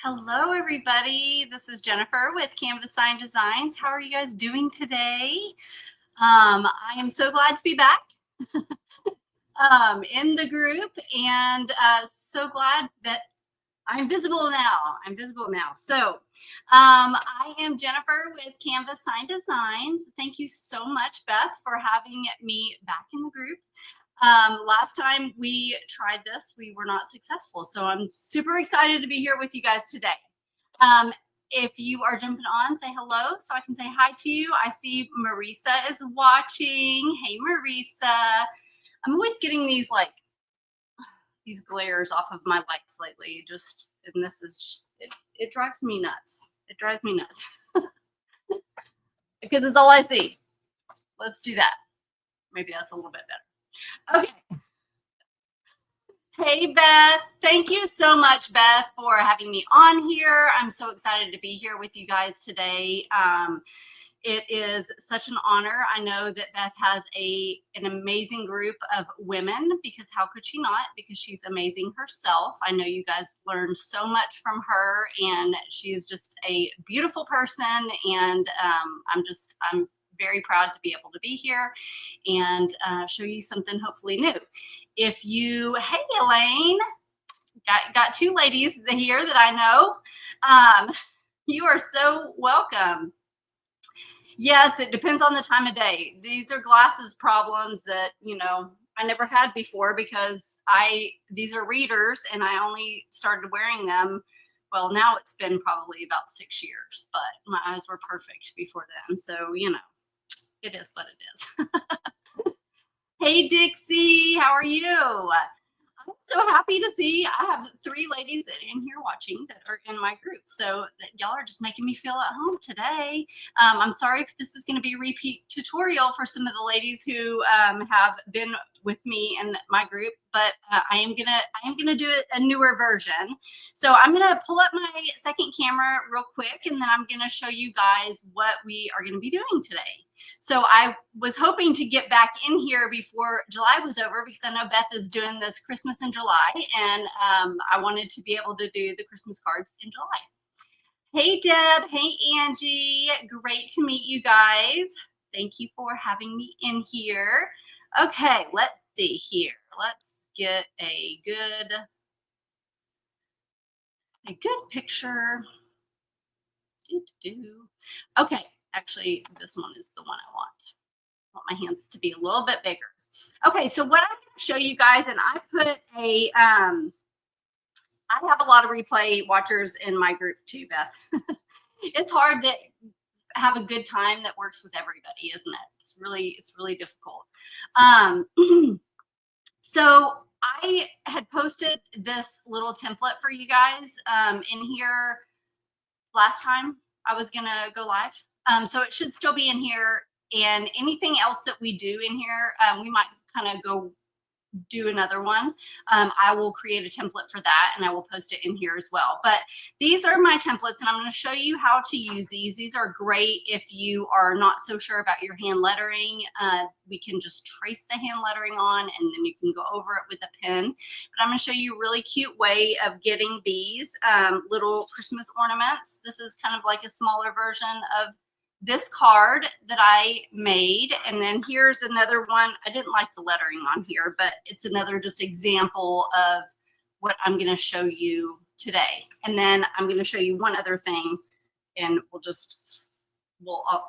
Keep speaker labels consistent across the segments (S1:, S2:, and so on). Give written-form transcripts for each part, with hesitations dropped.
S1: Hello, everybody. This is Jennifer with Canvas Sign Designs. How are you guys doing today? I am so glad to be back in the group and so glad that I'm visible now. So I am Jennifer with Canvas Sign Designs. Thank you so much, Beth, for having me back in the group. Last time we tried this, we were not successful. So I'm super excited to be here with you guys today. If you are jumping on, say hello so I can say hi to you. I see Marisa is watching. Hey, Marisa. I'm always getting these glares off of my lights lately. And this is just, it drives me nuts. It drives me nuts because it's all I see. Let's do that. Maybe that's a little bit better. Okay. Hey, Beth. Thank you so much, Beth, for having me on here. I'm so excited to be here with you guys today. It is such an honor. I know that Beth has an amazing group of women, because how could she not? Because she's amazing herself. I know you guys learned so much from her, and she's just a beautiful person. And I'm very proud to be able to be here and show you something hopefully new. Hey, Elaine, got two ladies here that I know. You are so welcome. Yes, it depends on the time of day. These are glasses problems that, I never had before, because these are readers and I only started wearing them. Well, now it's been probably about 6 years, but my eyes were perfect before then. So, it is what it is. Hey, Dixie, how are you? I'm so happy to see I have 3 ladies in here watching that are in my group. So y'all are just making me feel at home today. I'm sorry if this is going to be a repeat tutorial for some of the ladies who have been with me in my group, but I am gonna do a newer version. So I'm gonna pull up my second camera real quick, and then I'm gonna show you guys what we are gonna be doing today. So I was hoping to get back in here before July was over, because I know Beth is doing this Christmas in July, and I wanted to be able to do the Christmas cards in July. Hey, Deb. Hey, Angie. Great to meet you guys. Thank you for having me in here. Okay, let's see here. Let's get a good picture. Okay, actually, this one is the one I want. I want my hands to be a little bit bigger. Okay, so what I'm going to show you guys, and I put I have a lot of replay watchers in my group too, Beth. It's hard to have a good time that works with everybody, isn't it? It's really difficult. So I had posted this little template for you guys in here last time I was gonna go live. So it should still be in here, and anything else that we do in here, we might kind of go do another one. I will create a template for that, and I will post it in here as well. But these are my templates, and I'm going to show you how to use these. These are great if you are not so sure about your hand lettering. We can just trace the hand lettering on, and then you can go over it with a pen. But I'm going to show you a really cute way of getting these little Christmas ornaments. This is kind of like a smaller version of this card that I made. And then here's another one. I didn't like the lettering on here, but it's another just example of what I'm going to show you today. And then I'm going to show you one other thing, and I'll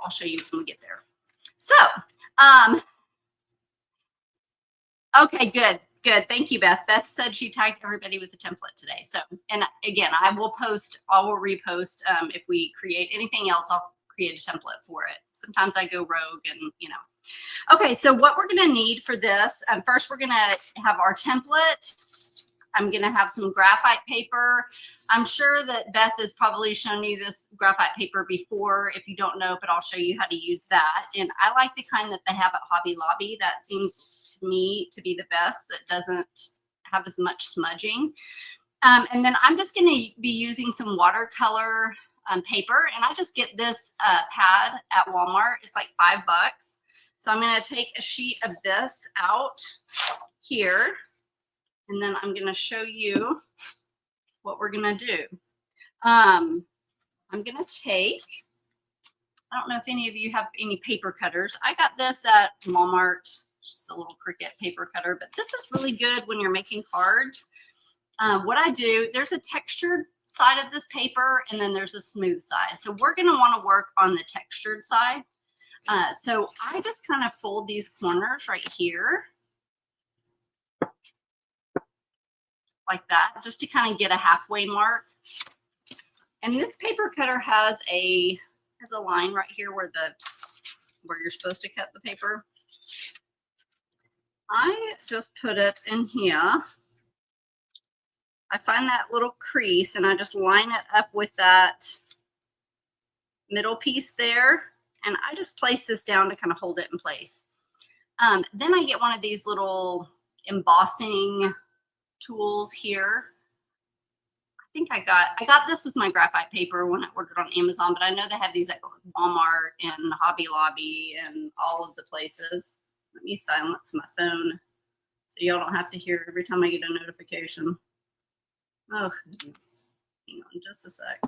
S1: show you when we get there. So, okay, good. Thank you, Beth. Beth said she tagged everybody with the template today. So, and again, I will repost if we create anything else. I'll create a template for it. Sometimes I go rogue and, Okay, so what we're going to need for this, first we're going to have our template. I'm going to have some graphite paper. I'm sure that Beth has probably shown you this graphite paper before. If you don't know, but I'll show you how to use that. And I like the kind that they have at Hobby Lobby. That seems to me to be the best, that doesn't have as much smudging. And then I'm just going to be using some watercolor paper, and I just get this pad at Walmart. It's like $5. So I'm going to take a sheet of this out here, and then I'm going to show you what we're going to do. I'm gonna take, I don't know if any of you have any paper cutters. I got this at Walmart, just a little Cricut paper cutter, but this is really good when you're making cards. What I do, there's a textured side of this paper and then there's a smooth side. So we're gonna wanna work on the textured side. So I just kind of fold these corners right here like that, just to kind of get a halfway mark. And this paper cutter has a line right here where you're supposed to cut the paper. I just put it in here. I find that little crease and I just line it up with that middle piece there. And I just place this down to kind of hold it in place. Then I get one of these little embossing tools here. I think I got this with my graphite paper when I ordered on Amazon, but I know they have these at Walmart and Hobby Lobby and all of the places. Let me silence my phone so y'all don't have to hear every time I get a notification. Oh, goodness. Hang on just a sec.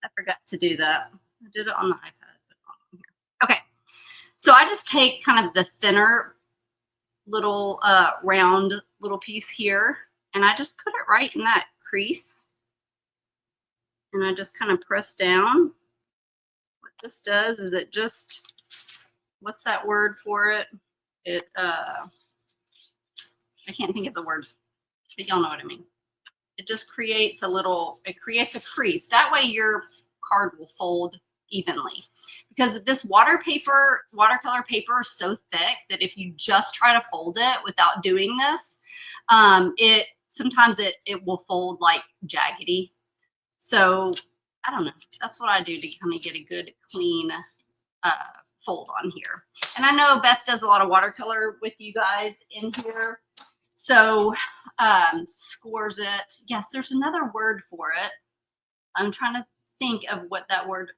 S1: I forgot to do that. I did it on the iPad, but not on here. Okay, so I just take kind of the thinner little round little piece here, and I just put it right in that crease, and I just kind of press down. What this does is it just, what's that word for it? I can't think of the word, but y'all know what I mean. It just creates it creates a crease. That way your card will fold evenly, because this watercolor paper is so thick that if you just try to fold it without doing this, sometimes it will fold like jaggedy. So I don't know, that's what I do to kind of get a good clean fold on here. And I know Beth does a lot of watercolor with you guys in here, so scores it. Yes, there's another word for it. I'm trying to think of what that word,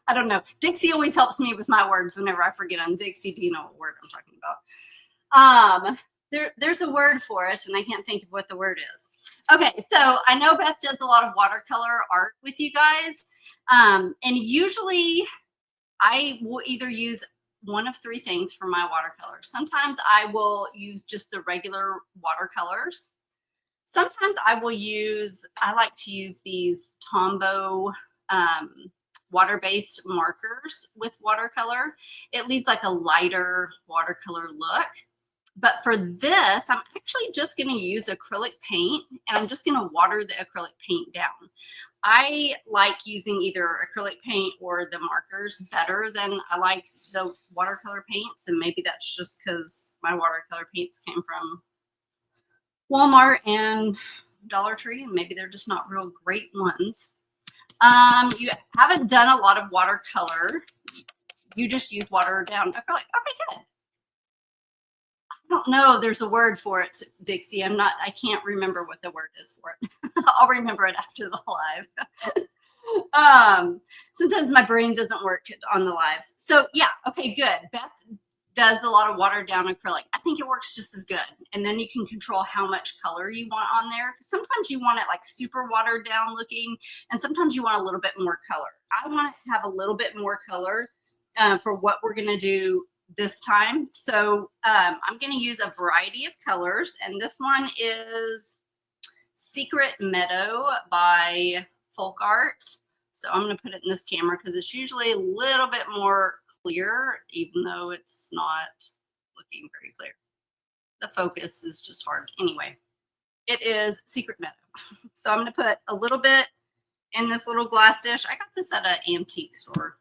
S1: I don't know. Dixie always helps me with my words whenever I forget them. Dixie, do you know what word I'm talking about? There's a word for it, and I can't think of what the word is. Okay, so I know Beth does a lot of watercolor art with you guys, and usually I will either use one of three things for my watercolors. Sometimes I will use just the regular watercolors. Sometimes I like to use these Tombow water-based markers with watercolor. It leaves like a lighter watercolor look. But for this, I'm actually just going to use acrylic paint, and I'm just going to water the acrylic paint down. I like using either acrylic paint or the markers better than I like the watercolor paints, and maybe that's just because my watercolor paints came from Walmart and Dollar Tree, and maybe they're just not real great ones. You haven't done a lot of watercolor. You just use watered down acrylic. Okay, good. I don't know. There's a word for it, Dixie. I can't remember what the word is for it. I'll remember it after the live. Sometimes my brain doesn't work on the lives. So yeah, okay, good. Beth does a lot of watered down acrylic. I think it works just as good. And then you can control how much color you want on there. Because sometimes you want it like super watered down looking, and sometimes you want a little bit more color. I want it to have a little bit more color for what we're gonna do this time. So I'm gonna use a variety of colors, and this one is Secret Meadow by Folk Art. So I'm going to put it in this camera because it's usually a little bit more clear, even though it's not looking very clear. The focus is just hard. Anyway, it is Secret Meadow. So I'm going to put a little bit in this little glass dish. I got this at an antique store.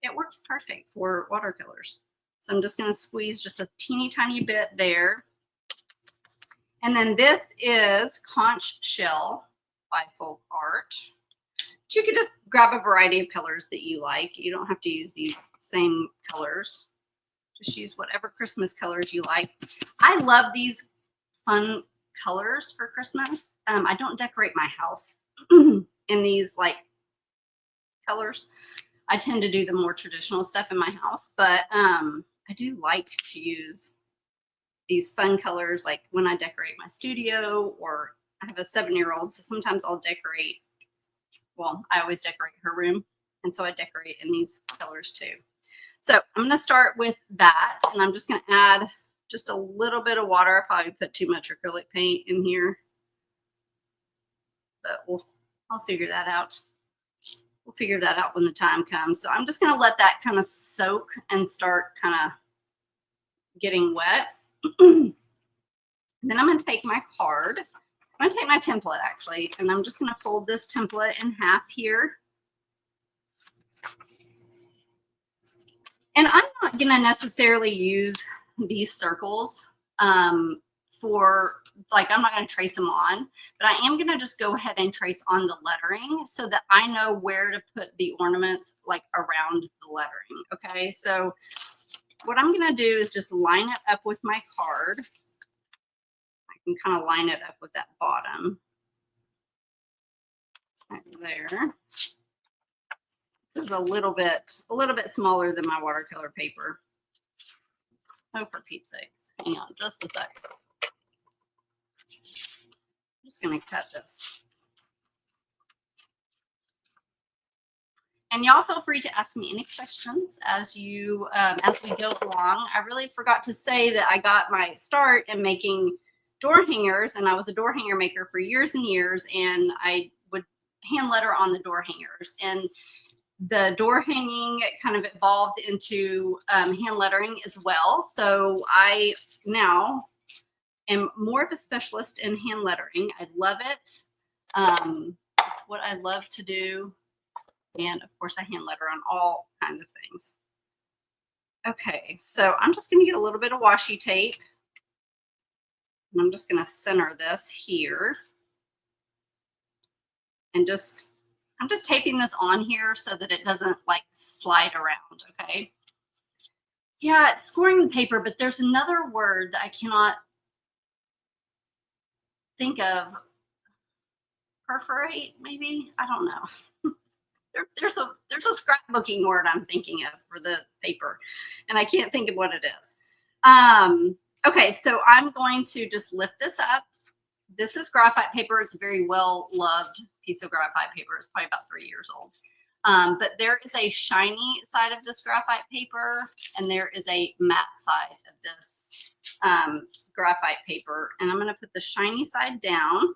S1: It works perfect for watercolors. So I'm just going to squeeze just a teeny tiny bit there. And then this is Conch Shell by Folk Art. You could just grab a variety of colors that you like. You don't have to use these same colors. Just use whatever Christmas colors you like. I love these fun colors for Christmas. I don't decorate my house in these like colors. I tend to do the more traditional stuff in my house, but I do like to use these fun colors, like when I decorate my studio, or I have a 7-year-old, so sometimes I'll decorate, well, I always decorate her room, and so I decorate in these colors too. So I'm going to start with that, and I'm just going to add just a little bit of water. I probably put too much acrylic paint in here, but I'll figure that out. We'll figure that out when the time comes. So I'm just going to let that kind of soak and start kind of getting wet. Then I'm going to take my card. I'm going to take my template actually, and I'm just going to fold this template in half here. And I'm not going to necessarily use these circles for, like, I'm not going to trace them on, but I am going to just go ahead and trace on the lettering so that I know where to put the ornaments, like, around the lettering. Okay, so what I'm going to do is just line it up with my card. I can kind of line it up with that bottom right there. This is a little bit smaller than my watercolor paper. Oh, for Pete's sakes. Hang on just a sec. I'm just going to cut this. And y'all feel free to ask me any questions as we go along. I really forgot to say that I got my start in making door hangers, and I was a door hanger maker for years and years, and I would hand letter on the door hangers. And the door hanging kind of evolved into hand lettering as well. So I now am more of a specialist in hand lettering. I love it. It's what I love to do. And of course I hand letter on all kinds of things. Okay, so I'm just going to get a little bit of washi tape. And I'm just going to center this here. And I'm just taping this on here so that it doesn't like slide around, okay? Yeah, it's scoring the paper, but there's another word that I cannot think of. Perforate, maybe? I don't know. There's a scrapbooking word I'm thinking of for the paper, and I can't think of what it is. Okay, so I'm going to just lift this up. This is graphite paper. It's a very well-loved piece of graphite paper. It's probably about 3 years old. But there is a shiny side of this graphite paper, and there is a matte side of this graphite paper. And I'm going to put the shiny side down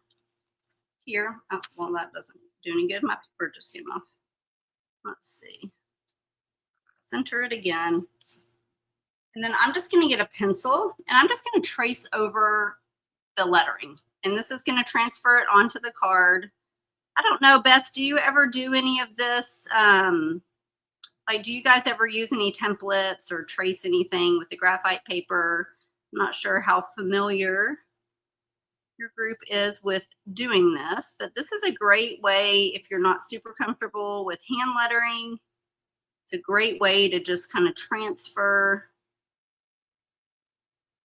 S1: here. Oh, well, that doesn't do any good. My paper just came off. Let's see. Center it again. And then I'm just going to get a pencil, and I'm just going to trace over the lettering. And this is going to transfer it onto the card. I don't know, Beth, do you ever do any of this? Like, do you guys ever use any templates or trace anything with the graphite paper? I'm not sure how familiar your group is with doing this, but this is a great way if you're not super comfortable with hand lettering. It's a great way to just kind of transfer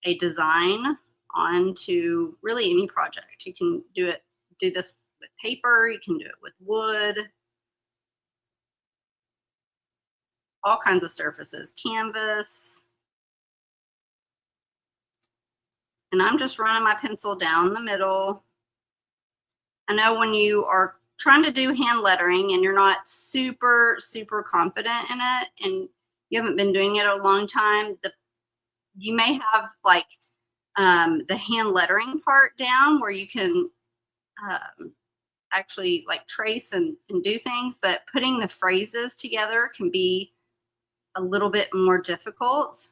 S1: a design onto really any project. You can do this with paper, you can do it with wood, all kinds of surfaces, canvas. And I'm just running my pencil down the middle. I know when you are trying to do hand lettering and you're not super, super confident in it, and you haven't been doing it a long time, you may have like the hand lettering part down where you can actually like trace and do things, but putting the phrases together can be a little bit more difficult.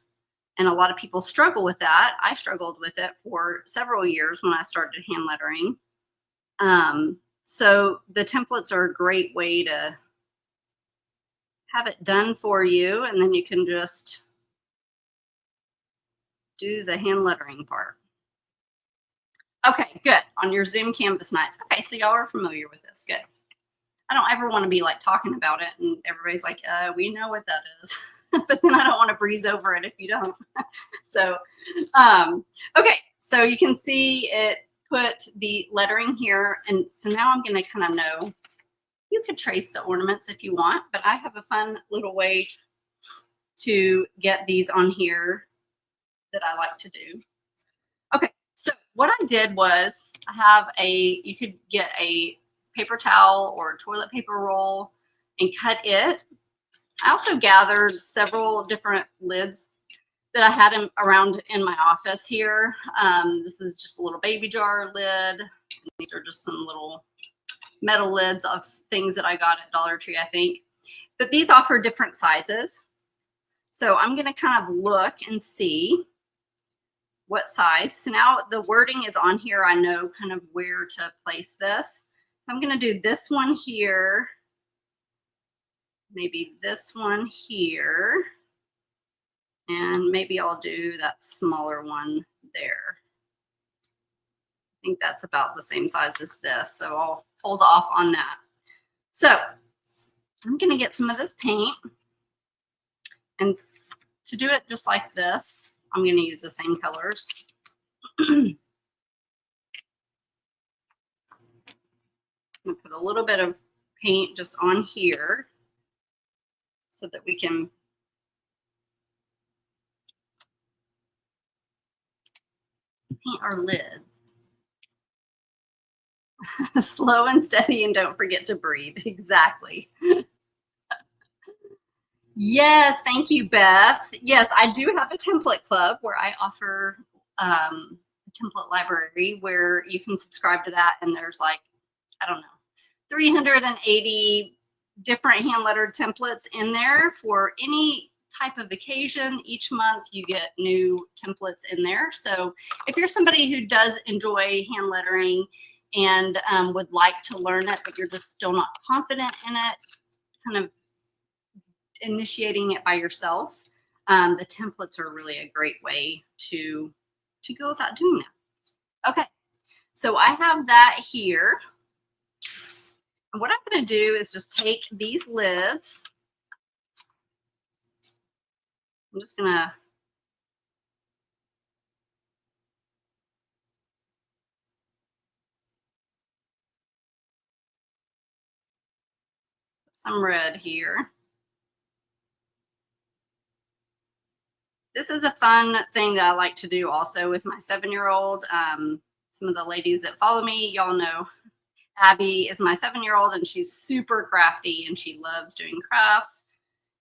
S1: And a lot of people struggle with that. I struggled with it for several years when I started hand lettering. So the templates are a great way to have it done for you, and then you can just do the hand lettering part. Okay, good. On your Zoom Canvas nights. Okay, so y'all are familiar with this. Good. I don't ever want to be like talking about it and everybody's like, we know what that is. But then I don't want to breeze over it if you don't. So, okay, so you can see it put the lettering here. And so now I'm going to kind of know, you could trace the ornaments if you want, but I have a fun little way to get these on here that I like to do. what I did was I have you could get a paper towel or a toilet paper roll and cut it. I also gathered several different lids that I had around in my office here. This is just a little baby jar lid. These are just some little metal lids of things that I got at Dollar Tree, I think. But these offer different sizes. So I'm going to kind of look and see what size. So now the wording is on here. I know kind of where to place this. I'm going to do this one here. Maybe this one here. And maybe I'll do that smaller one there. I think that's about the same size as this. So I'll hold off on that. So I'm going to get some of this paint. And to do it just like this, I'm going to use the same colors. I'm going to put a little bit of paint just on here so that we can paint our lid. Slow and steady, and don't forget to breathe. Exactly. Yes, thank you, Beth. Yes, I do have a template club where I offer a template library where you can subscribe to that, and there's like, I don't know, 380 different hand lettered templates in there for any type of occasion. Each month you get new templates in there. So if you're somebody who does enjoy hand lettering and would like to learn it, but you're just still not confident in it, kind of initiating it by yourself, the templates are really a great way to go about doing that. Okay, so I have that here. And what I'm going to do is just take these lids. I'm just going to put some red here. This is a fun thing that I like to do also with my 7-year-old. Some of the ladies that follow me, y'all know Abby is my 7-year-old, and she's super crafty and she loves doing crafts.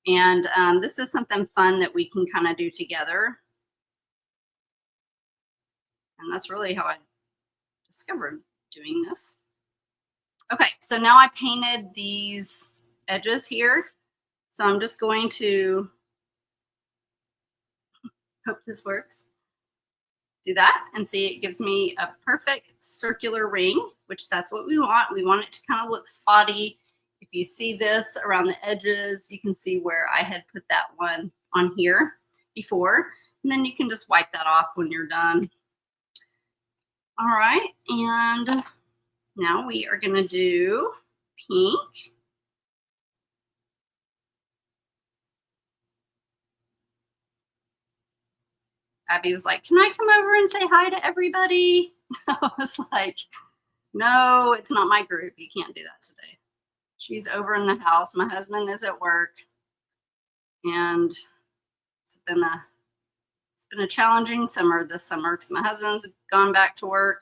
S1: And this is something fun that we can kind of do together. And that's really how I discovered doing this. Okay, so now I painted these edges here. So I'm just going to, hope this works, do that and see, it gives me a perfect circular ring, which that's what we want. We want it to kind of look spotty. If you see this around the edges, you can see where I had put that one on here before, and then you can just wipe that off when you're done. All right, and now we are gonna do pink. Abby was like, can I come over and say hi to everybody? I was like, no, it's not my group. You can't do that today. She's over in the house. My husband is at work. And it's been a challenging summer this summer because my husband's gone back to work.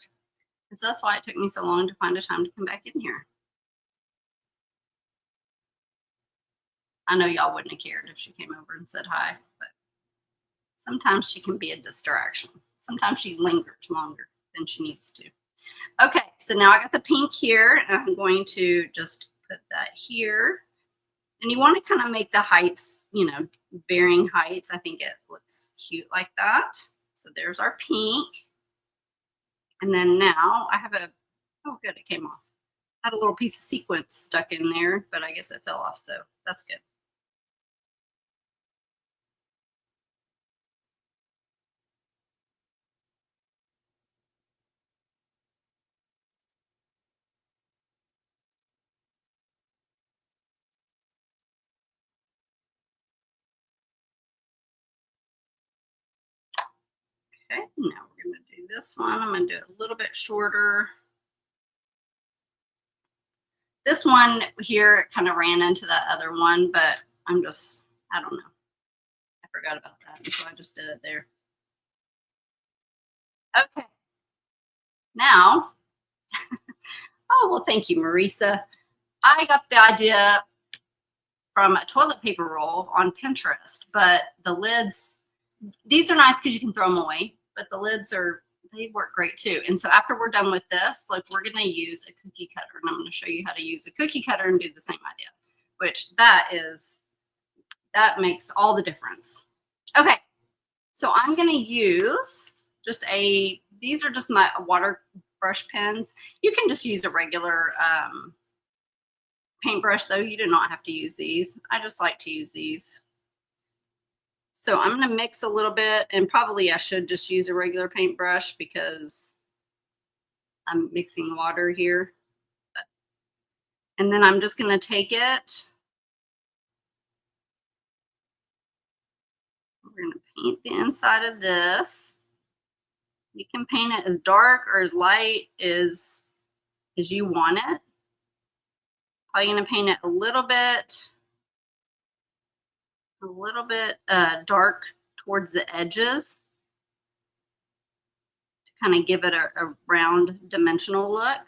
S1: And so that's why it took me so long to find a time to come back in here. I know y'all wouldn't have cared if she came over and said hi, but sometimes she can be a distraction. Sometimes she lingers longer than she needs to. Okay, so now I got the pink here, and I'm going to just put that here. And you want to kind of make the heights, you know, varying heights. I think it looks cute like that. So there's our pink. And then now I have oh good, it came off. I had a little piece of sequins stuck in there, but I guess it fell off, so that's good. Okay, now we're going to do this one. I'm going to do it a little bit shorter. This one here kind of ran into that other one, but I don't know. I forgot about that, and so I just did it there. Okay, Now, oh, well, thank you, Marisa. I got the idea from a toilet paper roll on Pinterest, but the lids, these are nice because you can throw them away, but the lids are, they work great too. And so after we're done with this, like we're going to use a cookie cutter, and I'm going to show you how to use a cookie cutter and do the same idea, which that makes all the difference. Okay, so I'm going to use these are just my water brush pens. You can just use a regular paintbrush though. You do not have to use these. I just like to use these. So I'm going to mix a little bit, and probably I should just use a regular paintbrush because I'm mixing water here. And then I'm just going to take it. We're going to paint the inside of this. You can paint it as dark or as light as you want it. I'm going to paint it a little bit dark towards the edges to kind of give it a round dimensional look.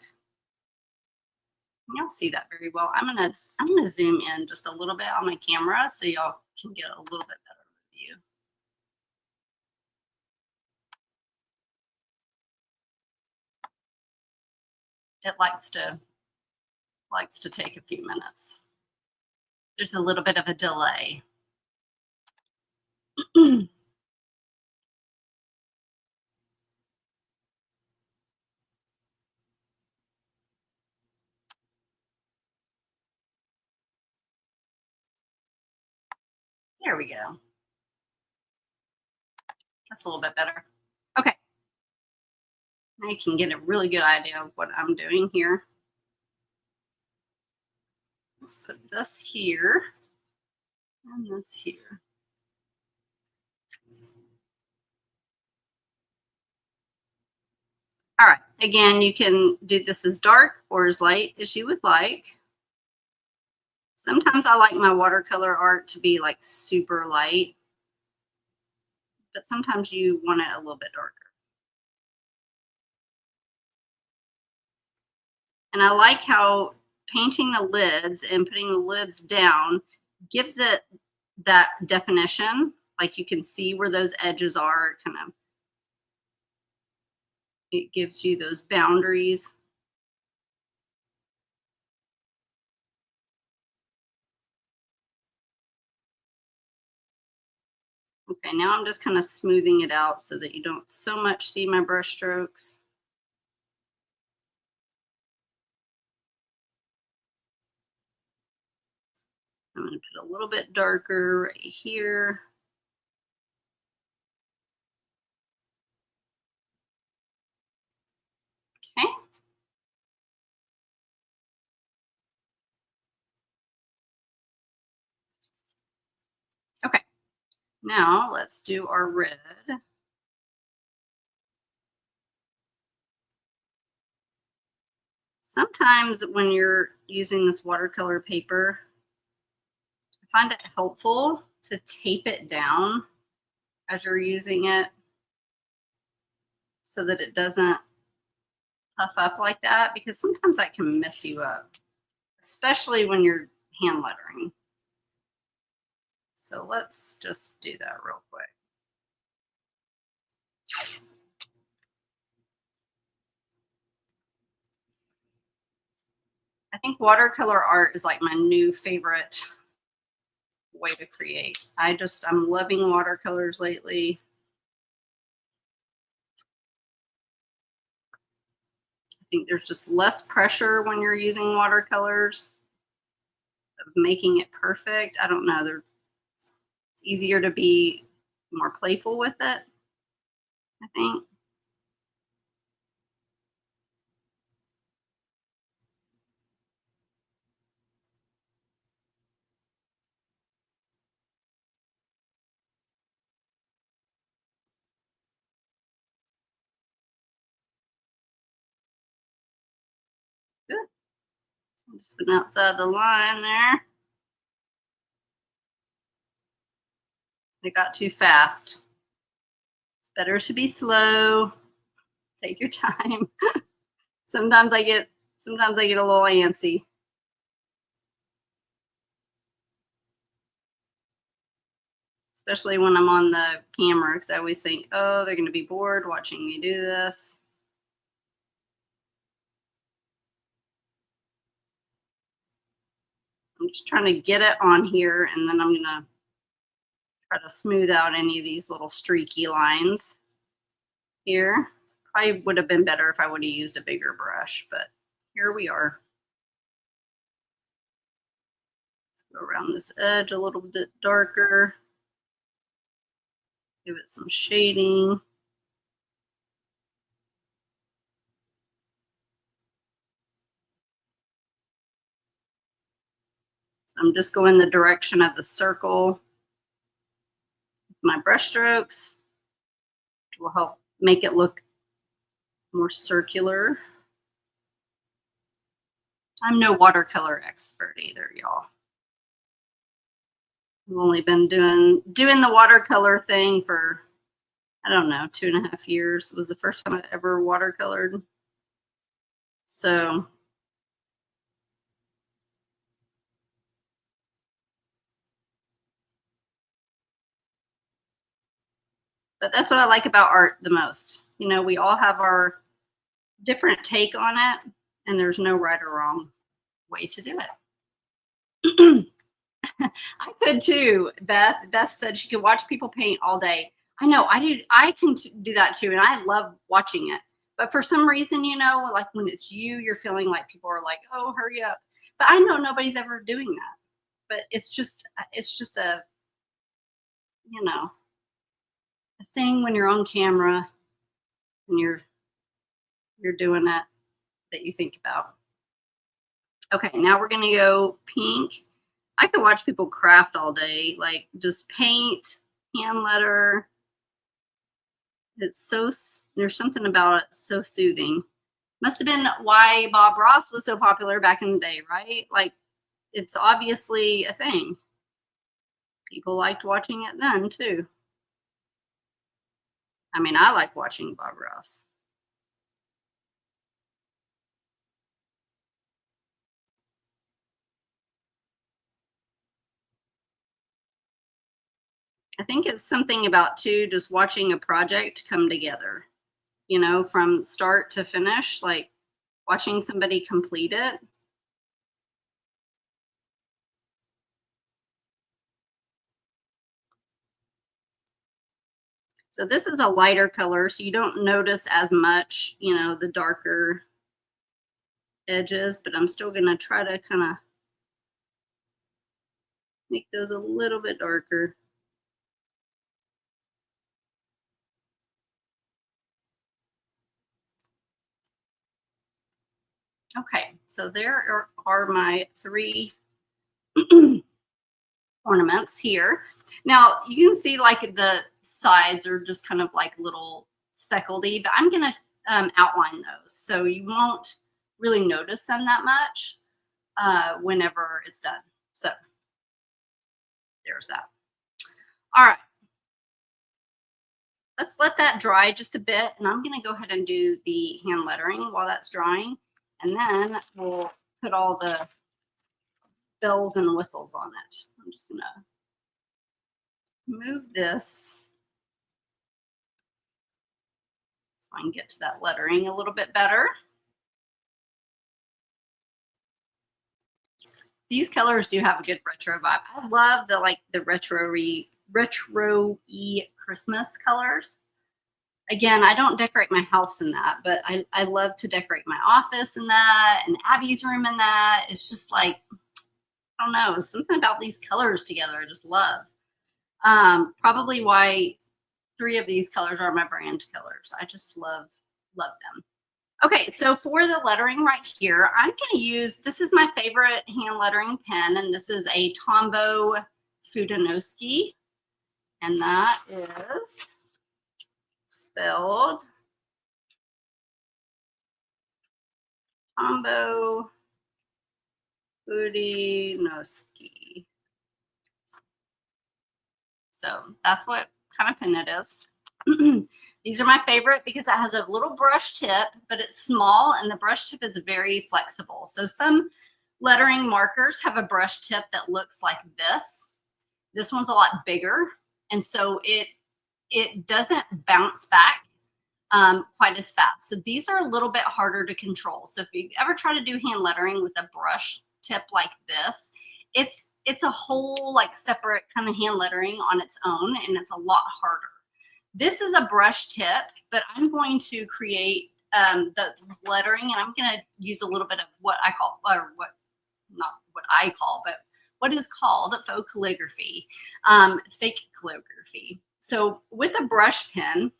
S1: You'll see that very well. I'm gonna zoom in just a little bit on my camera so y'all can get a little bit better view. It likes to take a few minutes. There's a little bit of a delay. There we go. That's a little bit better. Okay. Now you can get a really good idea of what I'm doing here. Let's put this here and this here. All right, again, you can do this as dark or as light as you would like. Sometimes I like my watercolor art to be like super light, but sometimes you want it a little bit darker. And I like how painting the lids and putting the lids down gives it that definition. Like you can see where those edges are, it gives you those boundaries. Okay, now I'm just kind of smoothing it out so that you don't so much see my brush strokes. I'm going to put a little bit darker right here. Okay. Okay. Now let's do our red. Sometimes when you're using this watercolor paper, I find it helpful to tape it down as you're using it so that it doesn't puff up like that, because sometimes that can mess you up, especially when you're hand lettering. So let's just do that real quick. I think watercolor art is like my new favorite way to create. I'm loving watercolors lately. I think there's just less pressure when you're using watercolors of making it perfect. I don't know. It's easier to be more playful with it, I think. Good. I'm just putting outside the line there. It got too fast. It's better to be slow. Take your time. Sometimes I get a little antsy. Especially when I'm on the camera, because I always think, oh, they're going to be bored watching me do this. I'm just trying to get it on here, and then I'm going to try to smooth out any of these little streaky lines here. Probably would have been better if I would have used a bigger brush, but here we are. Let's go around this edge a little bit darker. Give it some shading. So I'm just going the direction of the circle with my brush strokes, which will help make it look more circular. I'm no watercolor expert either, y'all. I've only been doing the watercolor thing for, I don't know, 2.5 years. It was the first time I ever watercolored. So but that's what I like about art the most. You know, we all have our different take on it, and there's no right or wrong way to do it. I could too. Beth said she could watch people paint all day. I know I do. I can do that too, and I love watching it. But for some reason, you know, like when it's you, you're feeling like people are like, "Oh, hurry up!" But I know nobody's ever doing that. But it's just a, you know, a thing when you're on camera and you're doing it that you think about. Okay, now we're gonna go pink. I could watch people craft all day, like just paint, hand letter. It's so, there's something about it so soothing. Must have been why Bob Ross was so popular back in the day, right? Like it's obviously a thing. People liked watching it then too. I mean, I like watching Bob Ross. I think it's something about too, just watching a project come together, you know, from start to finish, like watching somebody complete it. So this is a lighter color, so you don't notice as much, you know, the darker edges, but I'm still gonna try to kind of make those a little bit darker. Okay, so there are my 3 ornaments here. Now you can see like the sides are just kind of like little speckledy, but I'm gonna outline those so you won't really notice them that much whenever it's done. So there's that. All right, let's let that dry just a bit, and I'm gonna go ahead and do the hand lettering while that's drying, and then we'll put all the bells and whistles on it. I'm just gonna move this so I can get to that lettering a little bit better. These colors do have a good retro vibe. I love the like the retro-y Christmas colors. Again, I don't decorate my house in that, but I love to decorate my office in that and Abby's room in that. It's just like, I don't know, something about these colors together I just love. Probably why 3 of these colors are my brand colors. I just love them. Okay, so for the lettering right here, I'm going to use, this is my favorite hand lettering pen, and this is a Tombow Fudanowski, and that is spelled Tombow Fudanowski. So that's what kind of pen it is. These are my favorite because it has a little brush tip, but it's small and the brush tip is very flexible. So some lettering markers have a brush tip that looks like this. This one's a lot bigger, and so it doesn't bounce back quite as fast. So these are a little bit harder to control. So if you ever try to do hand lettering with a brush tip like this, it's a whole like separate kind of hand lettering on its own, and it's a lot harder. This is a brush tip, but I'm going to create the lettering, and I'm going to use a little bit of what I call, or what, not what I call, but what is called faux calligraphy, fake calligraphy. So with a brush pen,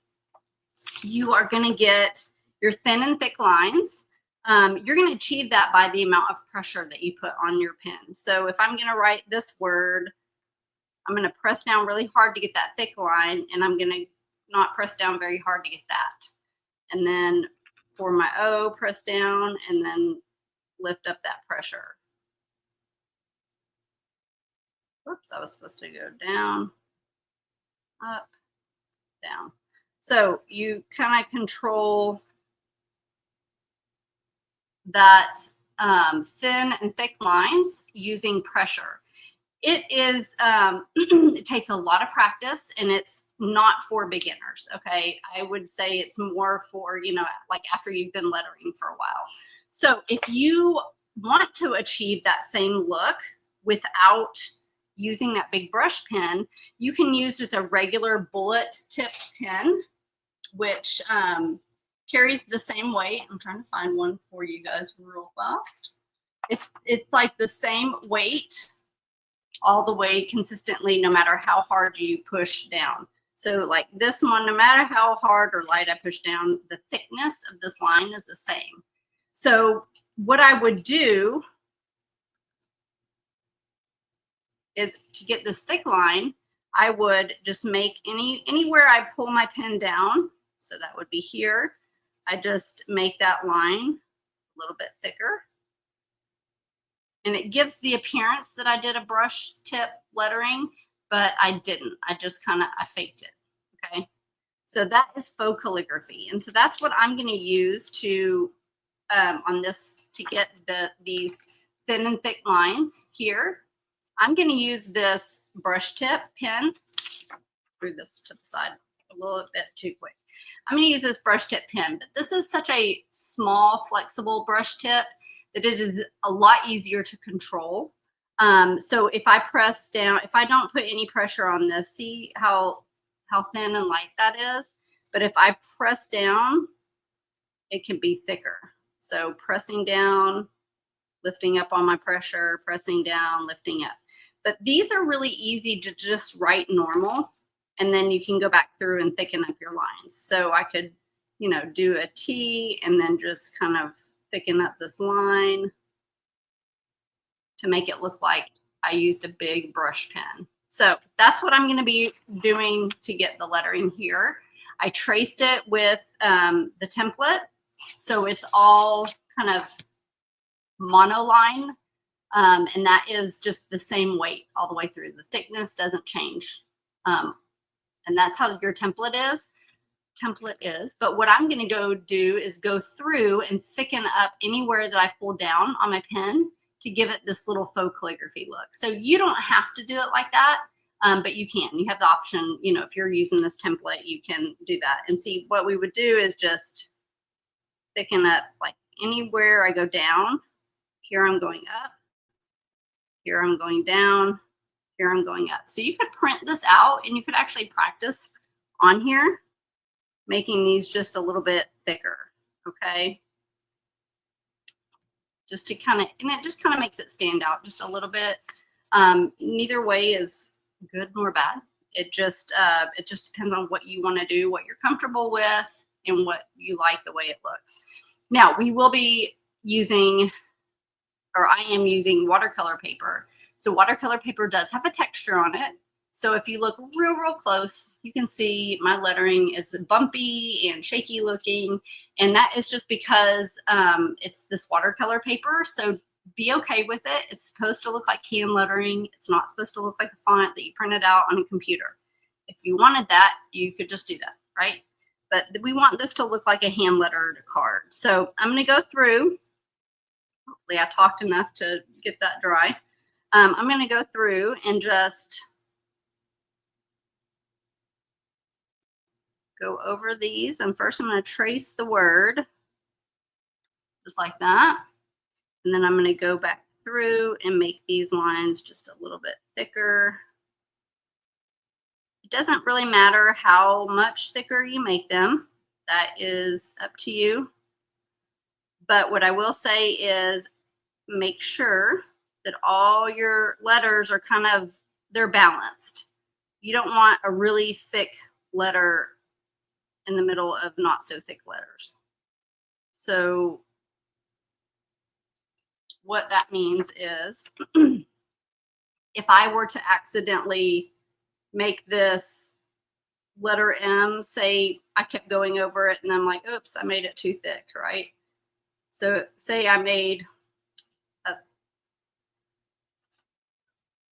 S1: you are going to get your thin and thick lines. You're going to achieve that by the amount of pressure that you put on your pen. So if I'm going to write this word, I'm going to press down really hard to get that thick line, and I'm going to not press down very hard to get that. And then for my O, press down and then lift up that pressure. Whoops, I was supposed to go down, up, down. So you kind of control that thin and thick lines using pressure. It is, it takes a lot of practice, and it's not for beginners, okay? I would say it's more for, you know, like after you've been lettering for a while. So if you want to achieve that same look without using that big brush pen, you can use just a regular bullet tipped pen, which carries the same weight. I'm trying to find one for you guys real fast. It's like the same weight all the way consistently, no matter how hard you push down. So like this one, no matter how hard or light I push down, the thickness of this line is the same. So what I would do is, to get this thick line, I would just make anywhere I pull my pen down, so that would be here, I just make that line a little bit thicker. And it gives the appearance that I did a brush tip lettering, but I didn't. I just I faked it, okay? So that is faux calligraphy. And so that's what I'm gonna use to, on this, to get these thin and thick lines here. I'm gonna use this brush tip pen. Threw this to the side a little bit too quick. I'm gonna use this brush tip pen, but this is such a small, flexible brush tip that it is a lot easier to control. So if I press down, if I don't put any pressure on this, see how thin and light that is? But if I press down, it can be thicker. So pressing down, lifting up on my pressure, pressing down, lifting up. But these are really easy to just write normal, and then you can go back through and thicken up your lines. So I could, you know, do a T and then just kind of thicken up this line to make it look like I used a big brush pen. So that's what I'm going to be doing to get the lettering here. I traced it with the template, so it's all kind of monoline, and that is just the same weight all the way through. The thickness doesn't change, and that's how your template is. But what I'm going to go do is go through and thicken up anywhere that I pull down on my pen to give it this little faux calligraphy look. So you don't have to do it like that, but you can. You have the option, you know, if you're using this template, you can do that. And see, what we would do is just thicken up like anywhere I go down. Here I'm going up, here I'm going down, here I'm going up. So you could print this out and you could actually practice on here, making these just a little bit thicker, okay? Just to kind of, and it just kind of makes it stand out just a little bit. Neither way is good nor bad. It just depends on what you want to do, what you're comfortable with, and what you like the way it looks. Now, we will be using, or I am using watercolor paper. So watercolor paper does have a texture on it. So if you look real close, you can see my lettering is bumpy and shaky looking. And that is just because it's this watercolor paper. So be okay with it. It's supposed to look like hand lettering. It's not supposed to look like a font that you printed out on a computer. If you wanted that, you could just do that, right? But we want this to look like a hand lettered card. So I'm going to go through. Hopefully I talked enough to get that dry. I'm going to go through and just go over these. And first I'm going to trace the word just like that. And then I'm going to go back through and make these lines just a little bit thicker. It doesn't really matter how much thicker you make them. That is up to you. But what I will say is make sure that all your letters are they're balanced. You don't want a really thick letter in the middle of not so thick letters. So what that means is if I were to accidentally make this letter M, say I kept going over it and I'm like, oops, I made it too thick, right? So say I made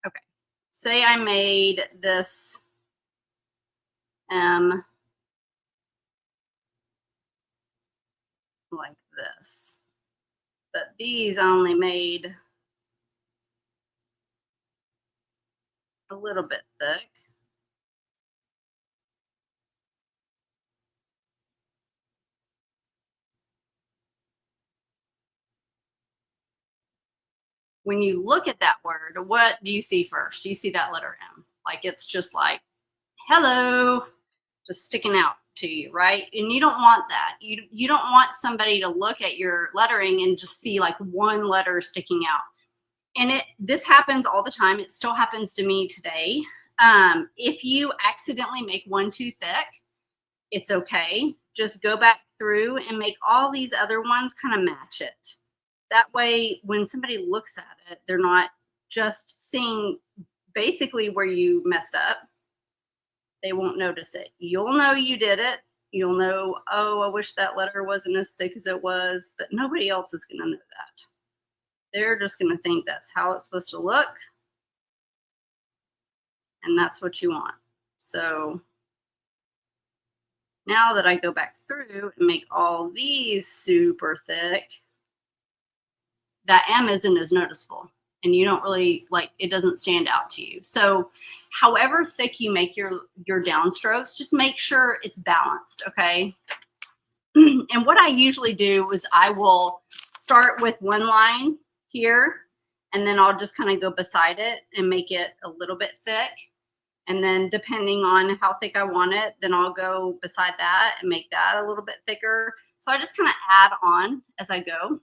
S1: okay. Say I made this M like this, but these I only made a little bit thick. When you look at that word, what do you see first? You see that letter M. Like it's just like, hello, just sticking out to you, right? And you don't want that. You don't want somebody to look at your lettering and just see like one letter sticking out. And this happens all the time. It still happens to me today. If you accidentally make one too thick, it's okay. Just go back through and make all these other ones kind of match it. That way, when somebody looks at it, they're not just seeing basically where you messed up. They won't notice it. You'll know you did it. You'll know, oh, I wish that letter wasn't as thick as it was, but nobody else is going to know that. They're just going to think that's how it's supposed to look. And that's what you want. So now that I go back through and make all these super thick, that M isn't as noticeable and you don't really like, it doesn't stand out to you. So however thick you make your downstrokes, just make sure it's balanced, okay? And what I usually do is I will start with one line here and then I'll just kind of go beside it and make it a little bit thick. And then depending on how thick I want it, then I'll go beside that and make that a little bit thicker. So I just kind of add on as I go.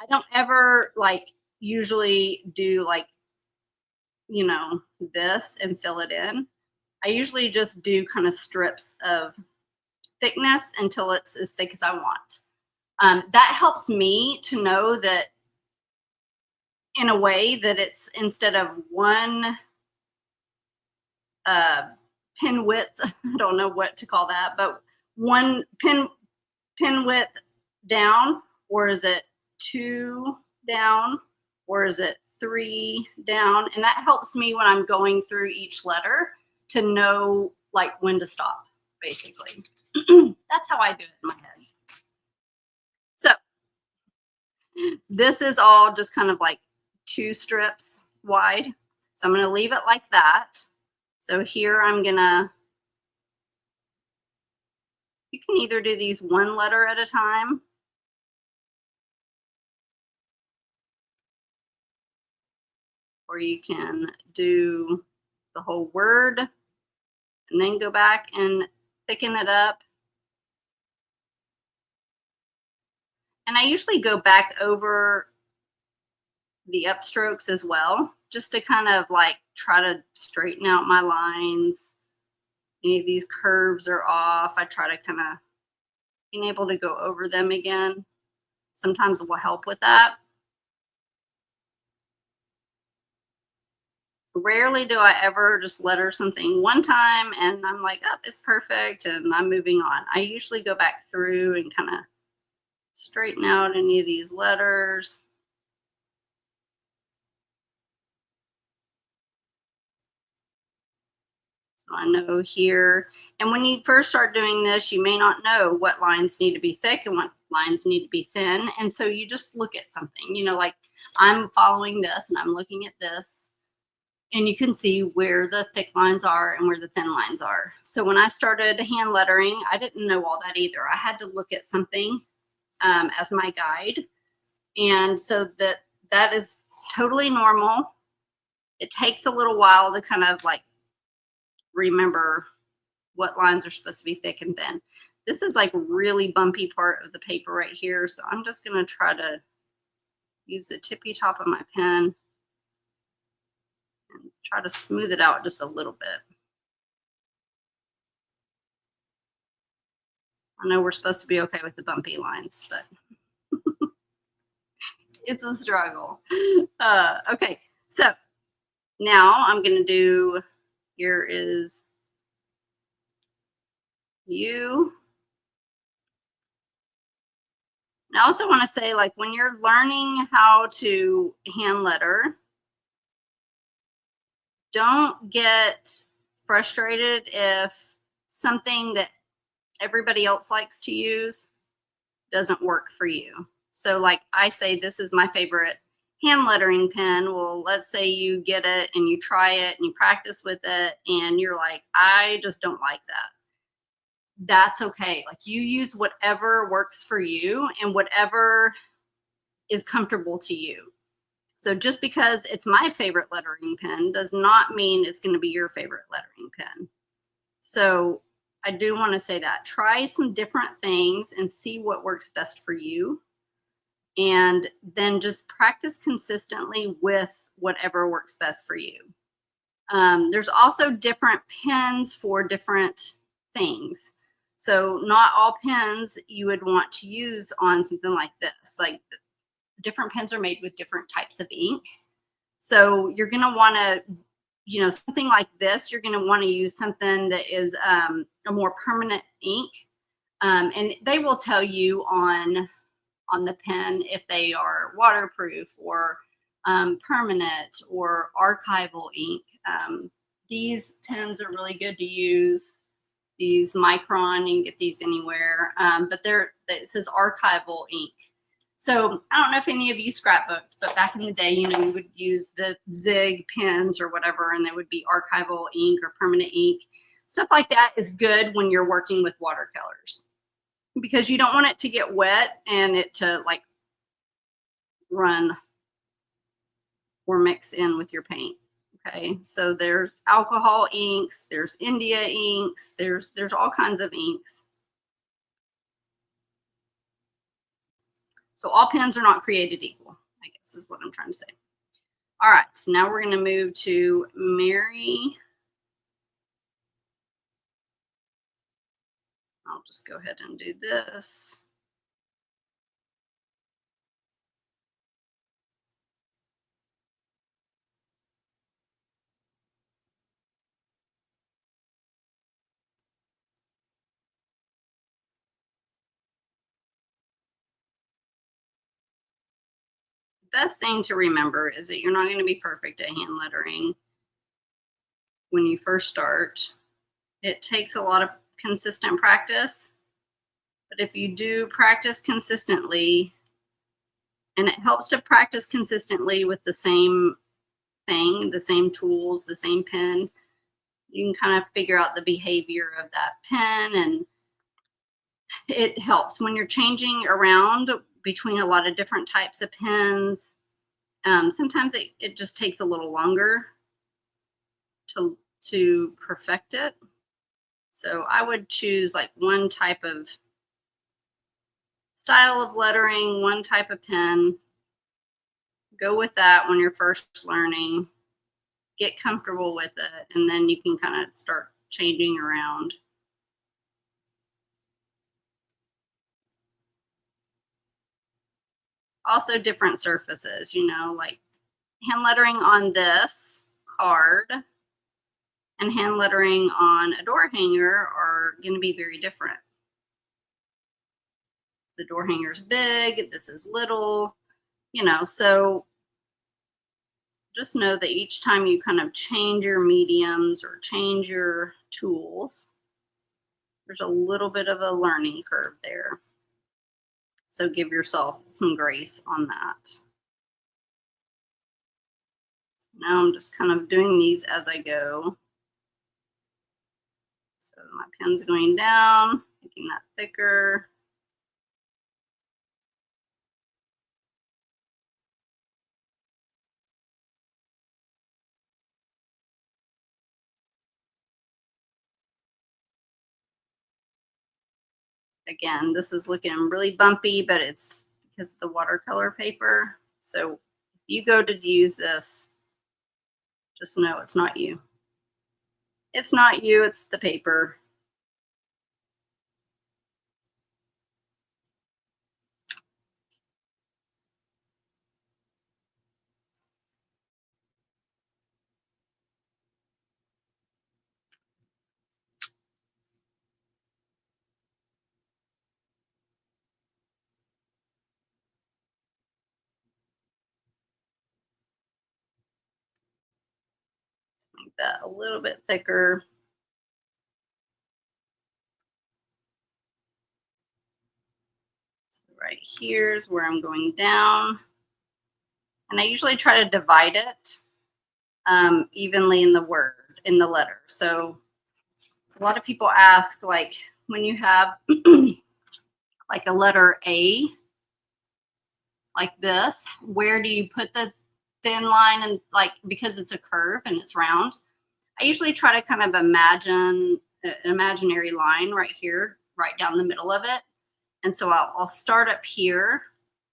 S1: I don't ever like usually do like, you know, this and fill it in. I usually just do kind of strips of thickness until it's as thick as I want. That helps me to know that in a way that it's instead of one pin width, I don't know what to call that, but one pin width down, or is it 2 down, or is it 3 down? And that helps me when I'm going through each letter to know like when to stop, basically. That's how I do it in my head. So this is all just kind of like 2 strips wide. So I'm going to leave it like that. So here I'm going to, you can either do these one letter at a time, or you can do the whole word and then go back and thicken it up. And I usually go back over the upstrokes as well, just to kind of like try to straighten out my lines. Any of these curves are off, I try to kind of being able to go over them again. Sometimes it will help with that. Rarely do I ever just letter something one time and I'm like, oh, it's perfect and I'm moving on. I usually go back through and kind of straighten out any of these letters. So So I know here, and when you first start doing this, you may not know what lines need to be thick and what lines need to be thin. And so you just look at something, you know, like I'm following this and I'm looking at this, and you can see where the thick lines are and where the thin lines are. So when I started hand lettering, I didn't know all that either. I had to look at something as my guide. And so that is totally normal. It takes a little while to kind of like remember what lines are supposed to be thick and thin. This is like really bumpy part of the paper right here. So I'm just gonna try to use the tippy top of my pen and try to smooth it out just a little bit. I know we're supposed to be okay with the bumpy lines, but it's a struggle. Okay, so now I'm gonna do, here is you. And I also want to say, like, when you're learning how to hand letter, don't get frustrated if something that everybody else likes to use doesn't work for you. So, like I say, this is my favorite hand lettering pen. Well, let's say you get it and you try it and you practice with it and you're like, I just don't like that. That's okay. Like, you use whatever works for you and whatever is comfortable to you. So just because it's my favorite lettering pen does not mean it's going to be your favorite lettering pen. So I do want to say that. Try some different things and see what works best for you. And then just practice consistently with whatever works best for you. There's also different pens for different things. So not all pens you would want to use on something like this. Like, different pens are made with different types of ink. So you're going to want to, you know, something like this, you're going to want to use something that is a more permanent ink. And they will tell you on the pen if they are waterproof or permanent or archival ink. These pens are really good to use. These Micron, you can get these anywhere, but it says archival ink. So I don't know if any of you scrapbooked, but back in the day, you know, we would use the Zig pens or whatever, and there would be archival ink or permanent ink. Stuff like that is good when you're working with watercolors, because you don't want it to get wet and it to like run or mix in with your paint. Okay, so there's alcohol inks, there's India inks, there's all kinds of inks. So all pens are not created equal, I guess is what I'm trying to say. All right, so now we're going to move to Mary. I'll just go ahead and do this. Best thing to remember is that you're not going to be perfect at hand lettering when you first start. It takes a lot of consistent practice, but if you do practice consistently, and it helps to practice consistently with the same thing, the same tools, the same pen, you can kind of figure out the behavior of that pen, and it helps when you're changing around between a lot of different types of pens. Sometimes it just takes a little longer to perfect it. So I would choose like one type of style of lettering, one type of pen. Go with that when you're first learning. Get comfortable with it, and then you can kind of start changing around. Also different surfaces, you know, like hand lettering on this card and hand lettering on a door hanger are going to be very different. The door hanger's big, this is little, you know, so just know that each time you kind of change your mediums or change your tools. There's a little bit of a learning curve there. So give yourself some grace on that. Now I'm just kind of doing these as I go. So my pen's going down, making that thicker. Again, this is looking really bumpy, but it's because of the watercolor paper. So if you go to use this, just know it's not you. It's not you, it's the paper. Make that a little bit thicker. So right here's where I'm going down. And I usually try to divide it evenly in the letter. So a lot of people ask, like, when you have like a letter A, like this, where do you put the thin line? And like, because it's a curve and it's round, I usually try to kind of imagine an imaginary line right here, right down the middle of it. And so I'll start up here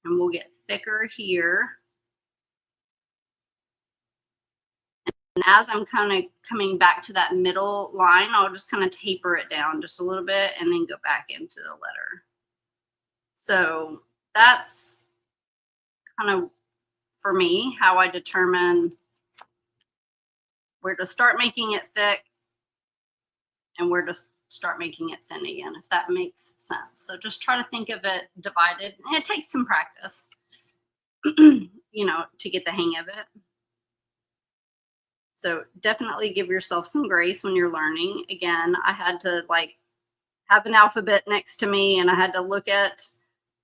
S1: and we'll get thicker here. And as I'm kind of coming back to that middle line, I'll just kind of taper it down just a little bit and then go back into the letter. So that's kind of, for me, how I determine where to start making it thick and where to start making it thin again, if that makes sense. So just try to think of it divided. And it takes some practice, you know, to get the hang of it. So definitely give yourself some grace when you're learning. Again, I had to like have an alphabet next to me and I had to look at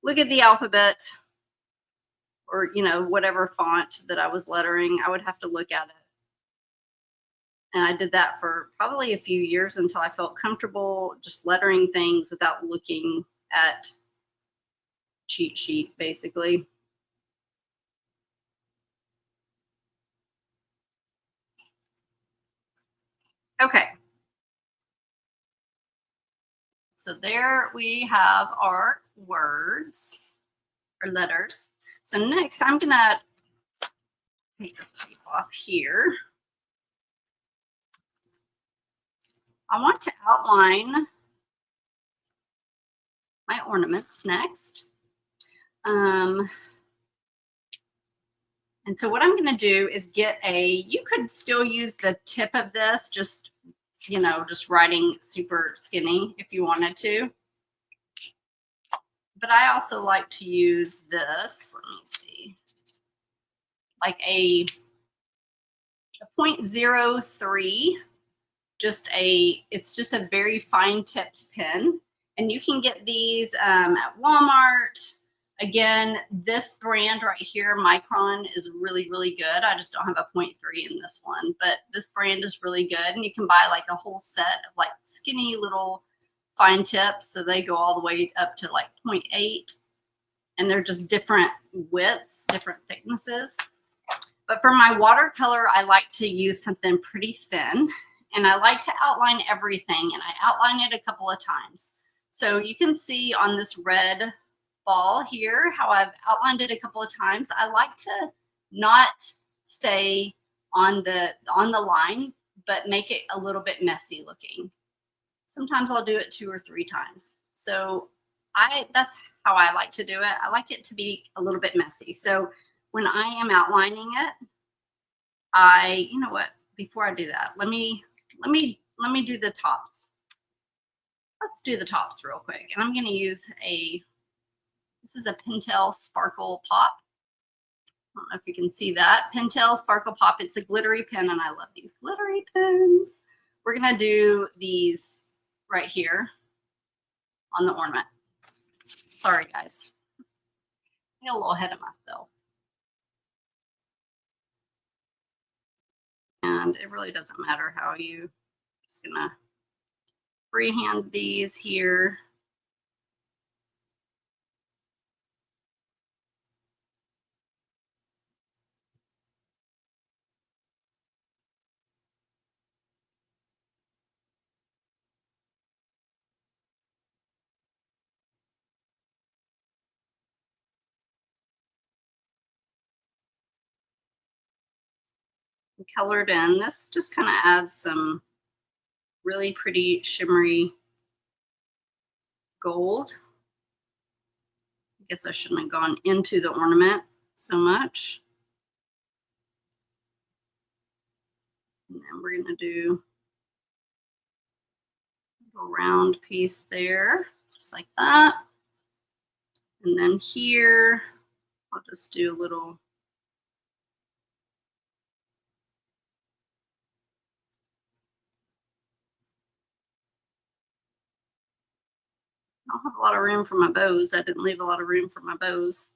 S1: the alphabet, or, you know, whatever font that I was lettering, I would have to look at it. And I did that for probably a few years until I felt comfortable just lettering things without looking at cheat sheet, basically. Okay. So there we have our words or letters. So next I'm gonna take this tape off here. I want to outline my ornaments next. And so what I'm going to do is get you could still use the tip of this, just, you know, just writing super skinny if you wanted to. But I also like to use this, let me see, like a 0.03, it's just a very fine tipped pen. And you can get these at Walmart. Again, this brand right here, Micron, is really, really good. I just don't have a 0.3 in this one, but this brand is really good. And you can buy like a whole set of like skinny little fine tips. So they go all the way up to like 0.8. And they're just different widths, different thicknesses. But for my watercolor, I like to use something pretty thin. And I like to outline everything. And I outline it a couple of times. So you can see on this red ball here how I've outlined it a couple of times. I like to not stay on the line, but make it a little bit messy looking. Sometimes I'll do it 2 or 3 times. So that's how I like to do it. I like it to be a little bit messy. So when I am outlining it, you know what, before I do that, let me do the tops. Let's do the tops real quick. And I'm going to use this is a Pentel Sparkle Pop. I don't know if you can see that. Pentel Sparkle Pop. It's a glittery pen, and I love these glittery pens. we're gonna do these right here on the ornament. Sorry, guys. I get a little ahead of myself. And it really doesn't matter how you, just gonna freehand these here. Colored in. This just kind of adds some really pretty shimmery gold. I guess I shouldn't have gone into the ornament so much. And then we're going to do a little round piece there, just like that. And then here, I'll just do a little I don't have a lot of room for my bows. I didn't leave a lot of room for my bows.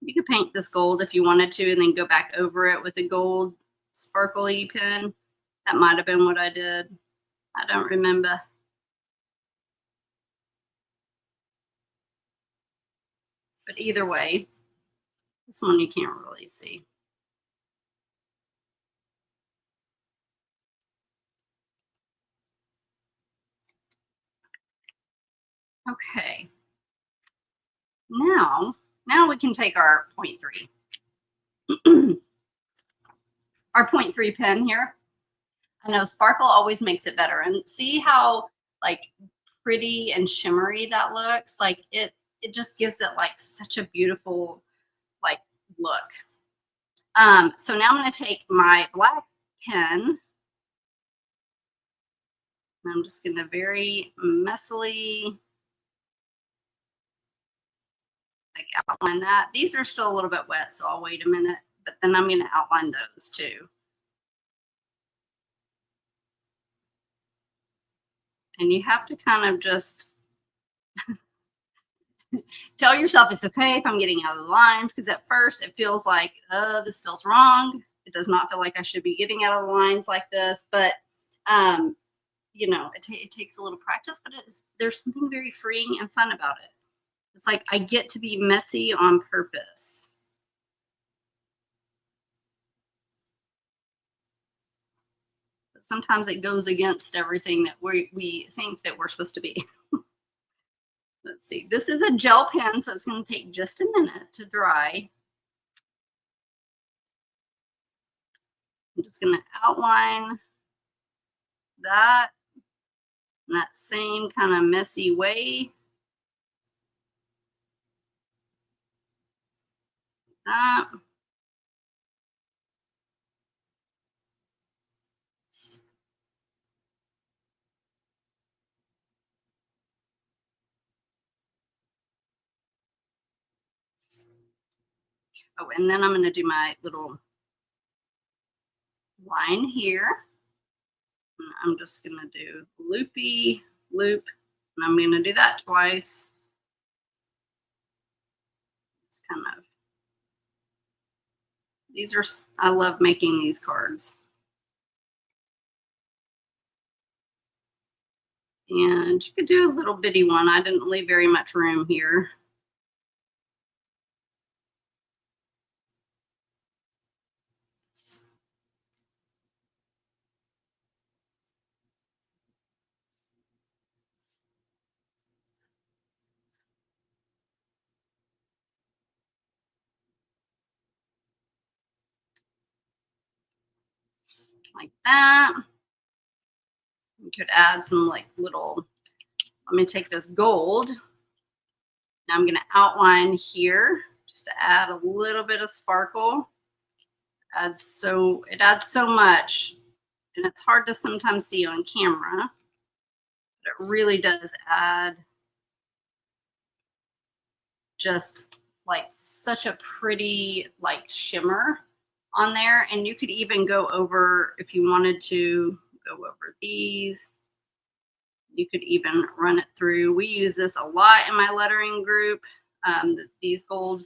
S1: You could paint this gold if you wanted to and then go back over it with a gold sparkly pen. That might have been what I did. I don't remember. But either way, this one you can't really see. Okay. Now we can take our 0.3. Our 0.3 pen here. I know sparkle always makes it better. And see how like pretty and shimmery that looks? Like it just gives it like such a beautiful like look. So now I'm going to take my black pen. And I'm just going to very messily like outline that. These are still a little bit wet, so I'll wait a minute, but then I'm going to outline those too. And you have to kind of just tell yourself it's okay if I'm getting out of the lines, because at first it feels like, this feels wrong. It does not feel like I should be getting out of the lines like this, but you know, it takes a little practice, but there's something very freeing and fun about it. It's like I get to be messy on purpose. But sometimes it goes against everything that we think that we're supposed to be. Let's see. This is a gel pen, so it's going to take just a minute to dry. I'm just going to outline that in that same kind of messy way. That. Oh, and then I'm going to do my little line here. And I'm just going to do loopy loop, and I'm going to do that twice. It's kind of, these are, I love making these cards. And you could do a little bitty one. I didn't leave very much room here. Like that. You could add some like little, let me take this gold. Now I'm going to outline here just to add a little bit of sparkle. It adds so much. and it's hard to sometimes see on camera, but it really does add just like such a pretty like shimmer on there. And you could even go over, if you wanted to go over these, you could even run it through. We use this a lot in my lettering group. These gold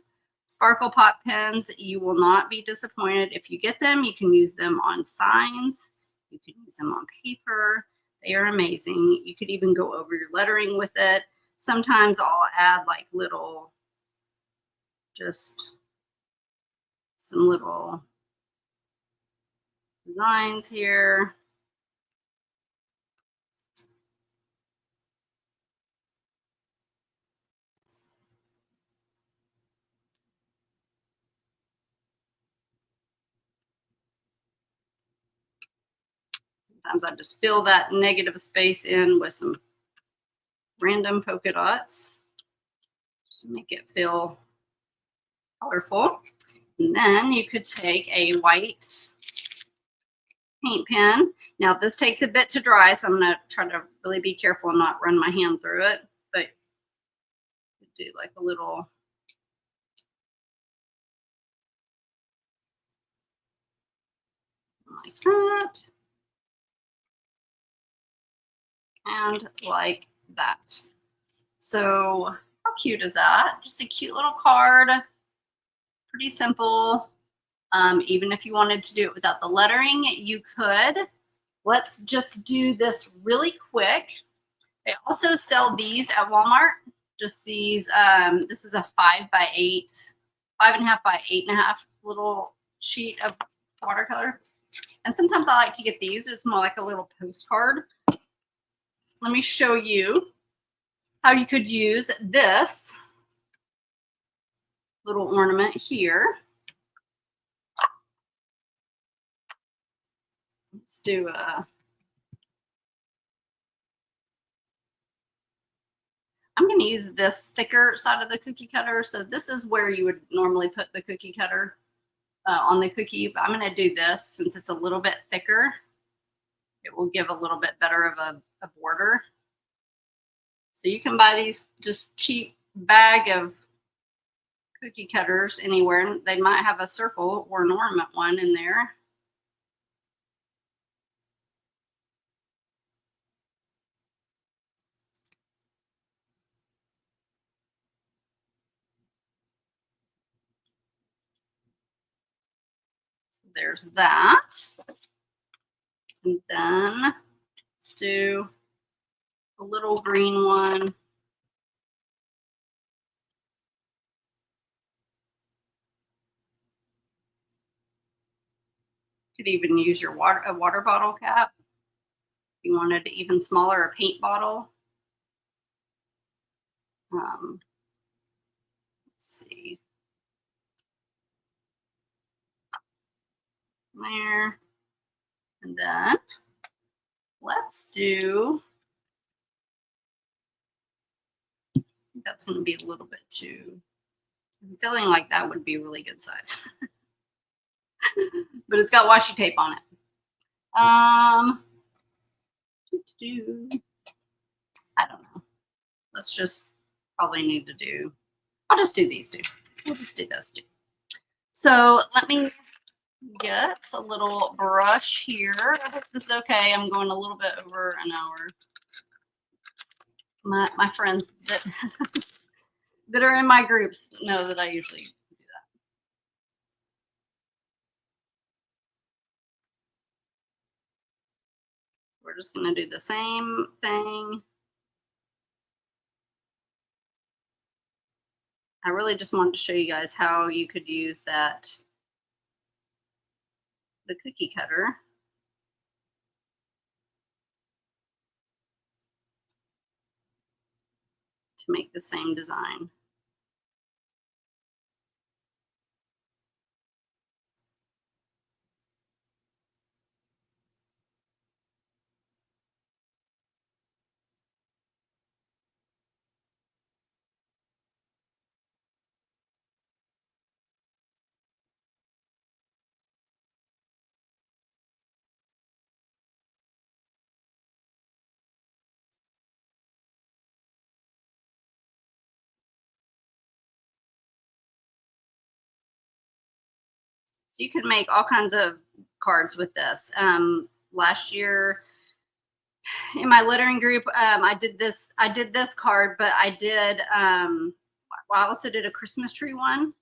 S1: sparkle pot pens, you will not be disappointed if you get them. You can use them on signs. You can use them on paper. They are amazing. You could even go over your lettering with it. Sometimes I'll add like little, just some little designs here. Sometimes I just fill that negative space in with some random polka dots to make it feel colorful. And then you could take a white paint pen. Now this takes a bit to dry, so I'm gonna try to really be careful and not run my hand through it, but do like a little like that and like that. So how cute is that? Just a cute little card, pretty simple. Even if you wanted to do it without the lettering, you could. Let's just do this really quick. They also sell these at Walmart. Just these, this is a 5x8, 5.5 by 8.5 little sheet of watercolor. And sometimes I like to get these. It's more like a little postcard. Let me show you how you could use this little ornament here. Let's do a, I'm going to use this thicker side of the cookie cutter. So this is where you would normally put the cookie cutter on the cookie, but I'm going to do this since it's a little bit thicker. It will give a little bit better of a border. So you can buy these just cheap bag of cookie cutters anywhere. They might have a circle or an ornament one in there. So there's that. And then let's do a little green one. You could even use your a water bottle cap. If you wanted to even smaller, a paint bottle. Let's see. There. And then let's do, I think that's going to be a little bit too, I'm feeling like that would be a really good size. But it's got washi tape on it. I don't know. Let's just probably need to do, I'll just do these two. We'll just do those two. So let me get a little brush here. I hope this is okay. I'm going a little bit over an hour. My friends that that are in my groups know that I usually do that. We're just going to do the same thing. I really just wanted to show you guys how you could use that, the cookie cutter, to make the same design. you could make all kinds of cards with this. Last year in my lettering group, I did this card, but well, I also did a Christmas tree one.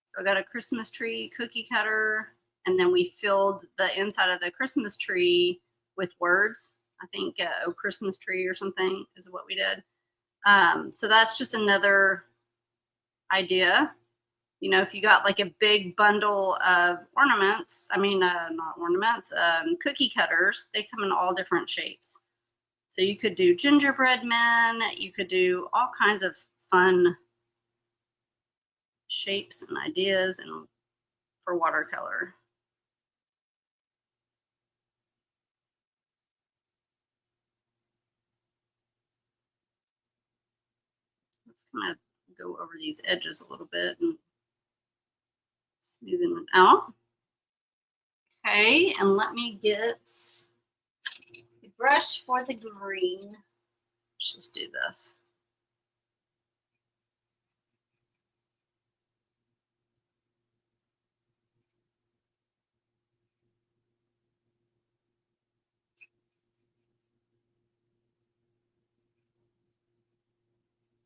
S1: So I got a Christmas tree cookie cutter, and then we filled the inside of the Christmas tree with words. I think "Oh Christmas Tree" or something is what we did. So that's just another idea. You know, if you got like a big bundle of ornaments, I mean, not ornaments, cookie cutters, they come in all different shapes. So you could do gingerbread men, you could do all kinds of fun shapes and ideas and for watercolor. Let's kind of go over these edges a little bit and smoothen it out. Okay, and let me get a brush for the green. Let's just do this.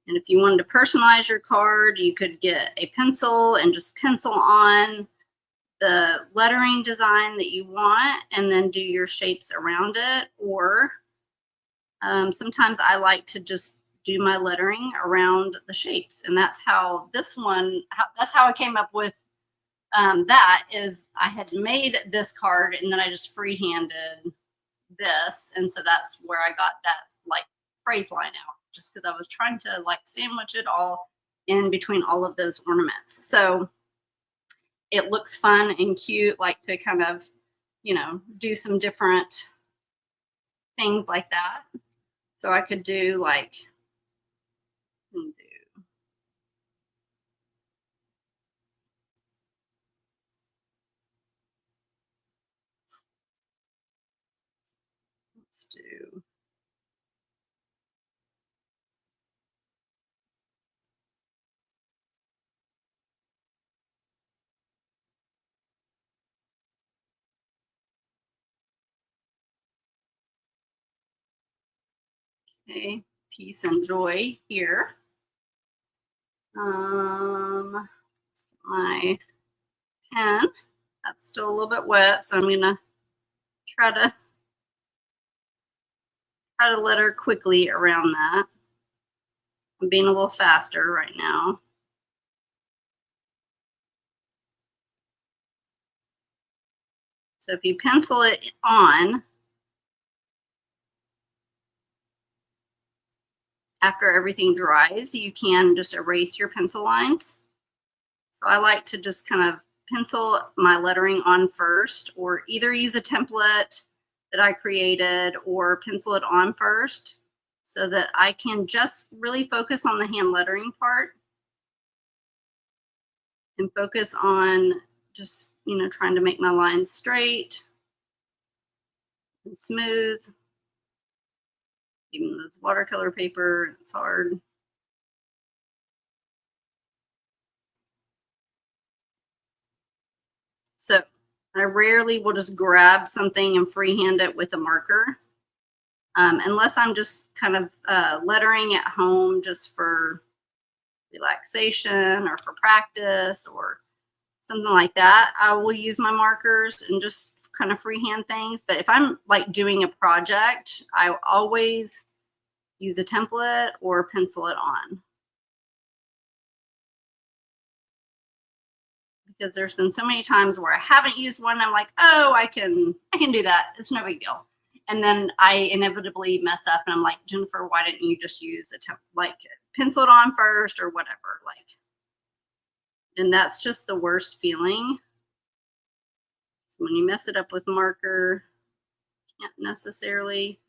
S1: And if you wanted to personalize your card, you could get a pencil and just pencil on the lettering design that you want and then do your shapes around it. Or sometimes I like to just do my lettering around the shapes. And that's how this one, that's how I came up with that is I had made this card and then I just freehanded this. And so that's where I got that like phrase line out just because I was trying to like sandwich it all in between all of those ornaments. So it looks fun and cute, like to kind of, you know, do some different things like that. So I could do like, let's do okay, peace and joy here. Let's get my pen. That's still a little bit wet, so I'm gonna try to letter quickly around that. I'm being a little faster right now. So if you pencil it on after everything dries, you can just erase your pencil lines. So I like to just kind of pencil my lettering on first, or either use a template that I created or pencil it on first so that I can just really focus on the hand lettering part and focus on just, you know, trying to make my lines straight and smooth. Even this watercolor paper, it's hard. So I rarely will just grab something and freehand it with a marker, unless I'm just kind of lettering at home just for relaxation or for practice or something like that. I will use my markers and just kind of freehand things. But if I'm like doing a project, I always use a template or pencil it on. Because there's been so many times where I haven't used one. I'm like, oh, I can do that. It's no big deal. And then I inevitably mess up, and I'm like, Jennifer, why didn't you just use like pencil it on first or whatever? Like, and that's just the worst feeling. So when you mess it up with marker, can't necessarily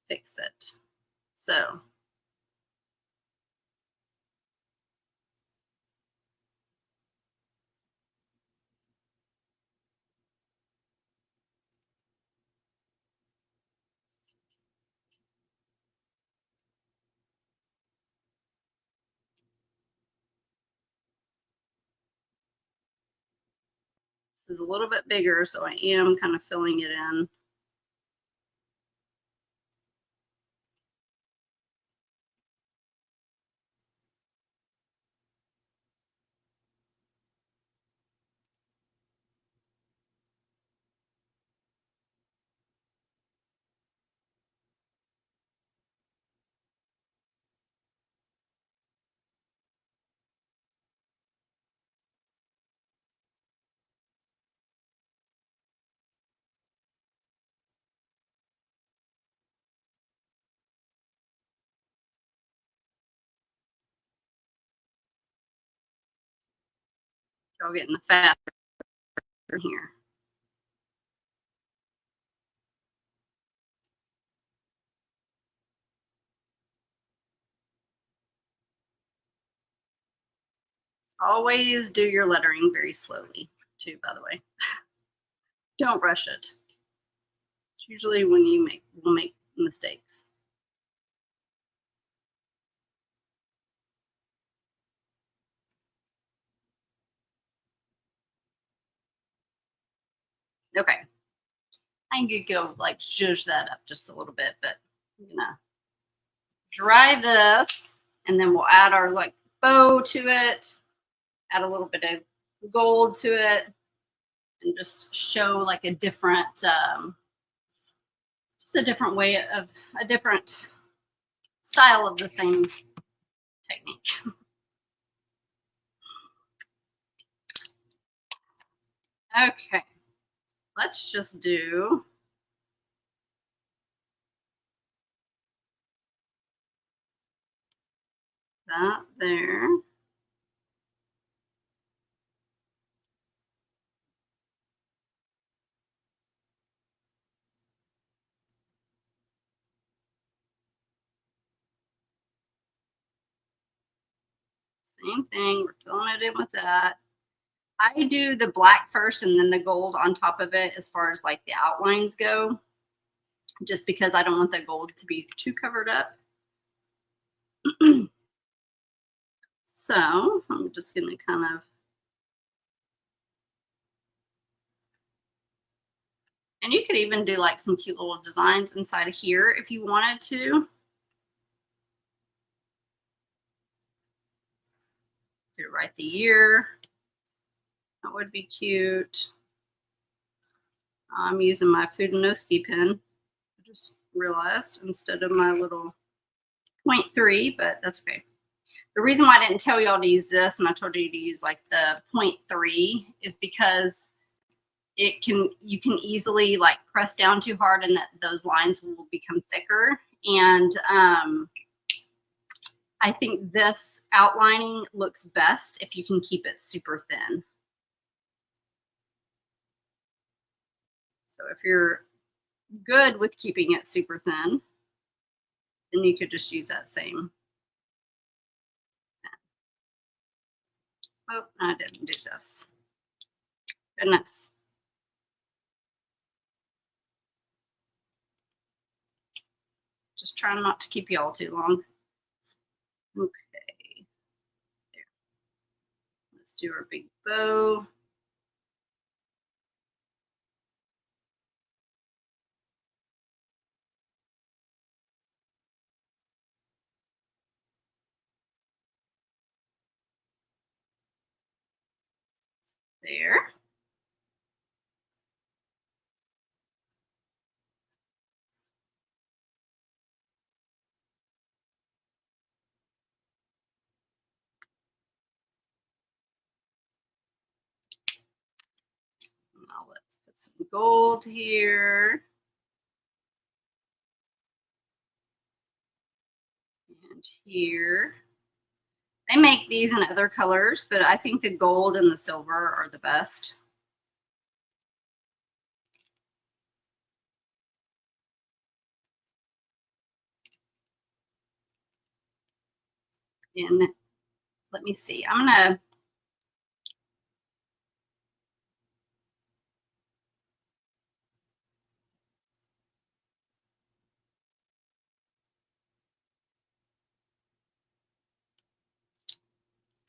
S1: fix it. So This is a little bit bigger, so I am kind of filling it in. Y'all getting the fat here. Always do your lettering very slowly, too, by the way. Don't rush it. It's usually when we'll make mistakes. Okay. I could go like zhuzh that up just a little bit, but I'm gonna dry this and then we'll add our like bow to it, add a little bit of gold to it, and just show like a different, just a different way of a different style of the same technique. Okay, let's just do that there. Same thing, we're filling it in with that. I do the black first and then the gold on top of it as far as like the outlines go, just because I don't want the gold to be too covered up. So I'm just gonna kind of, and you could even do like some cute little designs inside of here if you wanted to. Do write the year. That would be cute. I'm using my Fudenoski pen. I just realized instead of my little 0.3, but that's okay. The reason why I didn't tell y'all to use this and I told you to use like the 0.3 is because you can easily like press down too hard and that those lines will become thicker. And I think this outlining looks best if you can keep it super thin. So if you're good with keeping it super thin, then you could just use that same. Oh, I didn't do this. Goodness. Just trying not to keep y'all too long. Okay. There. Let's do our big bow. There. Now let's put some gold here. And here. They make these in other colors, but I think the gold and the silver are the best. And let me see. I'm gonna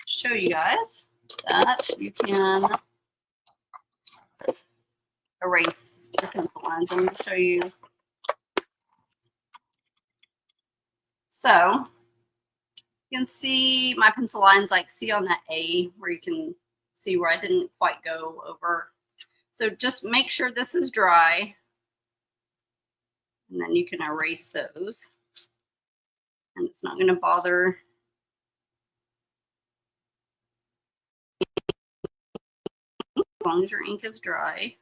S1: show you guys that you can erase your pencil lines. I'm going to show you. So you can see my pencil lines, like see on that A where you can see where I didn't quite go over. So just make sure this is dry, and then you can erase those. And it's not going to bother as long as your ink is dry.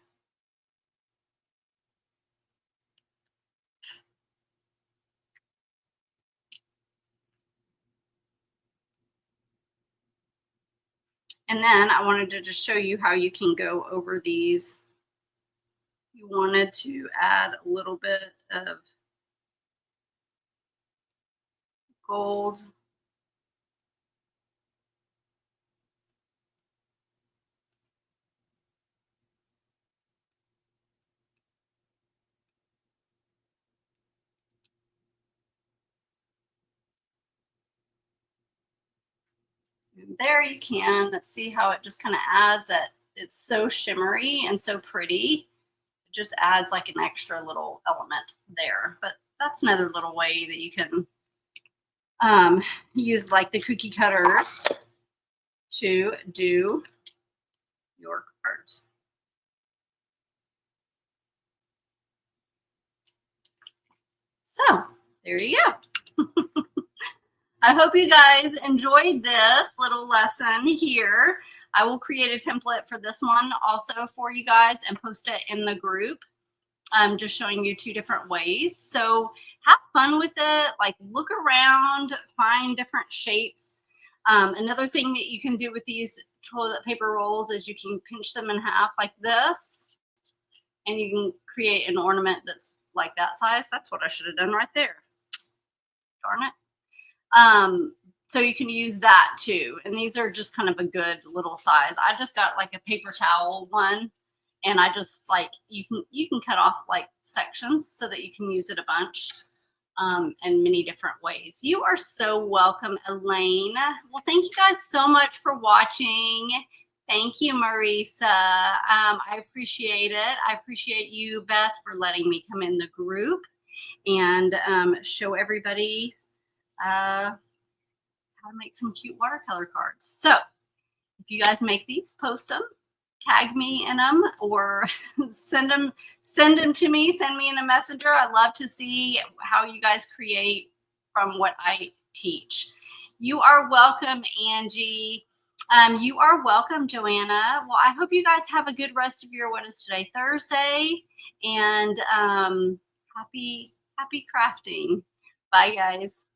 S1: And then I wanted to just show you how you can go over these. You wanted to add a little bit of gold. And there you can. Let's see how it just kind of adds that. It's so shimmery and so pretty. It just adds like an extra little element there. But that's another little way that you can use like the cookie cutters to do your cards. So there you go. I hope you guys enjoyed this little lesson here. I will create a template for this one also for you guys and post it in the group. I'm just showing you 2 different ways. So have fun with it. Like look around, find different shapes. Another thing that you can do with these toilet paper rolls is you can pinch them in half like this, and you can create an ornament that's like that size. That's what I should have done right there. Darn it. So you can use that too. And these are just kind of a good little size. I just got like a paper towel one, and I just like, you can cut off like sections so that you can use it a bunch in many different ways. You are so welcome, Elaine. Well, thank you guys so much for watching. Thank you, Marisa. I appreciate it. I appreciate you, Beth, for letting me come in the group and show everybody how to make some cute watercolor cards. So if you guys make these, post them, tag me in them, or send them to me. Send me in a messenger. I love to see how you guys create from what I teach. You are welcome, Angie. You are welcome, Joanna. Well, I hope you guys have a good rest of your, what is today, Thursday, and happy crafting. Bye, guys.